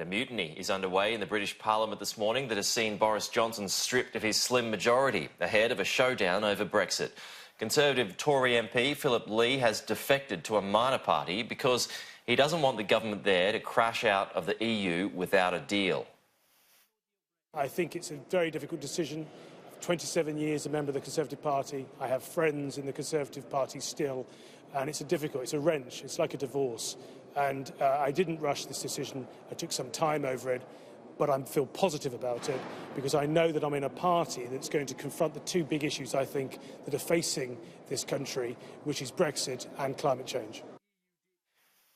And a mutiny is underway in the British Parliament this morning that has seen Boris Johnson stripped of his slim majority ahead of a showdown over Brexit. Conservative Tory MP Philip Lee has defected to a minor party because he doesn't want the government there to crash out of the EU without a deal. I think it's a very difficult decision. 27 years a member of the Conservative Party. I have friends in the Conservative Party still, and it's a wrench. It's like a divorce. And I didn't rush this decision. I took some time over it, but I feel positive about it because I know that I'm in a party that's going to confront the two big issues, I think, that are facing this country, which is Brexit and climate change.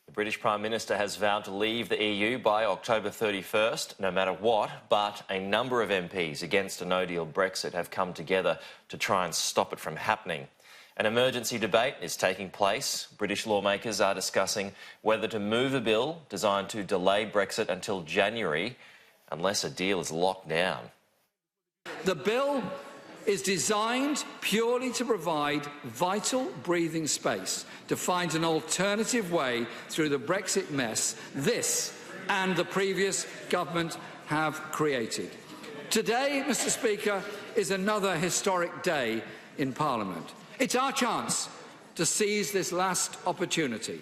The British Prime Minister has vowed to leave the EU by October 31st, no matter what, but a number of MPs against a no-deal Brexit have come together to try and stop it from happening. An emergency debate is taking place. British lawmakers are discussing whether to move a bill designed to delay Brexit until January, unless a deal is locked down. The bill is designed purely to provide vital breathing space to find an alternative way through the Brexit mess this and the previous government have created. Today, Mr. Speaker, is another historic day in Parliament. It's our chance to seize this last opportunity,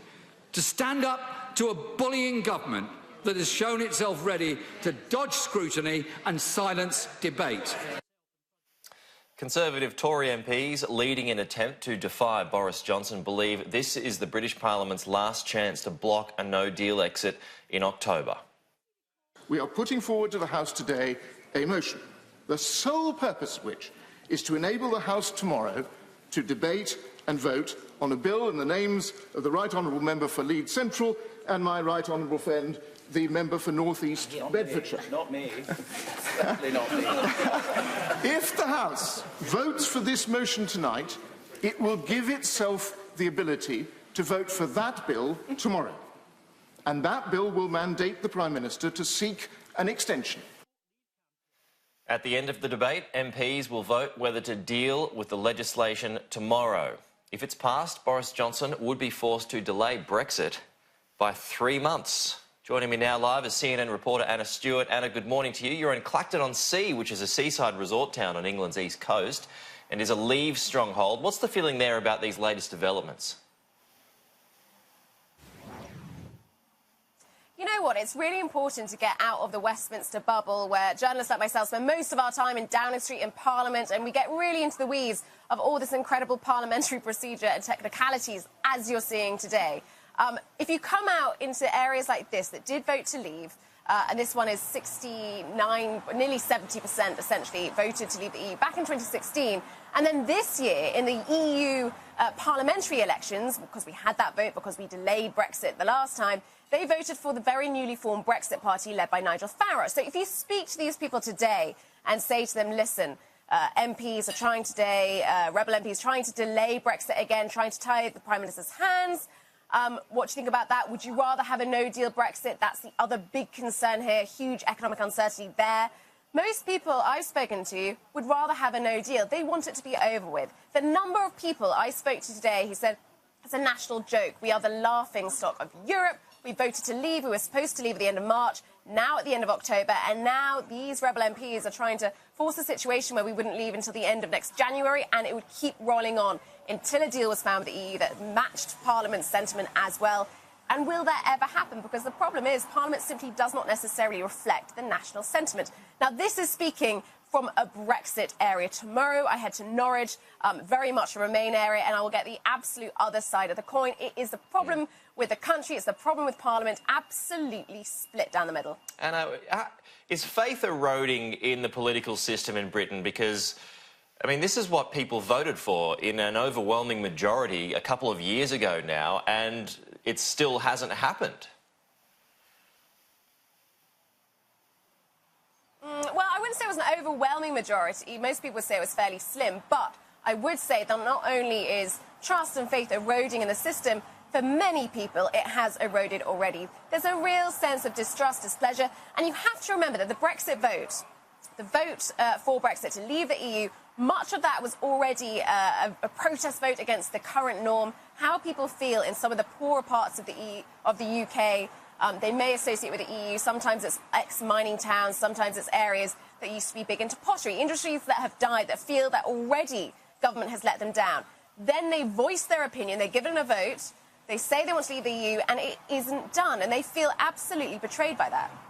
to stand up to a bullying government that has shown itself ready to dodge scrutiny and silence debate. Conservative Tory MPs leading an attempt to defy Boris Johnson believe this is the British Parliament's last chance to block a no-deal exit in October. We are putting forward to the House today a motion, the sole purpose of which is to enable the House tomorrow to debate and vote on a bill in the names of the Right Honourable Member for Leeds Central and my Right Honourable friend, the Member for North East Bedfordshire. Not me. Certainly not me. If the House votes for this motion tonight, it will give itself the ability to vote for that bill tomorrow. And that bill will mandate the Prime Minister to seek an extension. At the end of the debate, MPs will vote whether to deal with the legislation tomorrow. If it's passed, Boris Johnson would be forced to delay Brexit by 3 months. Joining me now live is CNN reporter Anna Stewart. Anna, good morning to you. You're in Clacton-on-Sea, which is a seaside resort town on England's east coast and is a Leave stronghold. What's the feeling there about these latest developments? You know what, it's really important to get out of the Westminster bubble where journalists like myself spend most of our time in Downing Street in Parliament, and we get really into the weeds of all this incredible parliamentary procedure and technicalities, as you're seeing today. If you come out into areas like this that did vote to leave, and this one is 69, nearly 70% essentially voted to leave the EU back in 2016, and then this year in the EU parliamentary elections, because we had that vote because we delayed Brexit the last time, they voted for the very newly formed Brexit Party led by Nigel Farage. So if you speak to these people today and say to them, listen, MPs are trying today, Rebel MPs trying to delay Brexit again, trying to tie the Prime Minister's hands, what do you think about that? Would you rather have a no-deal Brexit? That's the other big concern here, huge economic uncertainty there. Most people I've spoken to would rather have a no-deal. They want it to be over with. The number of people I spoke to today who said, it's a national joke. We are the laughingstock of Europe. We voted to leave. We were supposed to leave at the end of March, now at the end of October, and now these Rebel MPs are trying to force a situation where we wouldn't leave until the end of next January, and it would keep rolling on until a deal was found with the EU that matched Parliament's sentiment as well. And will that ever happen? Because the problem is Parliament simply does not necessarily reflect the national sentiment. Now, this is speaking from a Brexit area. Tomorrow I head to Norwich, very much a Remain area, and I will get the absolute other side of the coin. It is the problem with the country, it's the problem with Parliament, absolutely split down the middle. And is faith eroding in the political system in Britain? Because, I mean, this is what people voted for in an overwhelming majority a couple of years ago now, and it still hasn't happened. Well, I wouldn't say it was an overwhelming majority. Most people would say it was fairly slim. But I would say that not only is trust and faith eroding in the system, for many people it has eroded already. There's a real sense of distrust, displeasure. And you have to remember that the Brexit vote, the vote for Brexit to leave the EU, much of that was already a protest vote against the current norm, how people feel in some of the poorer parts of the UK, They may associate with the EU. Sometimes it's ex-mining towns. Sometimes it's areas that used to be big into pottery. Industries that have died, that feel that already government has let them down. Then they voice their opinion. They give it a vote. They say they want to leave the EU, and it isn't done. And they feel absolutely betrayed by that.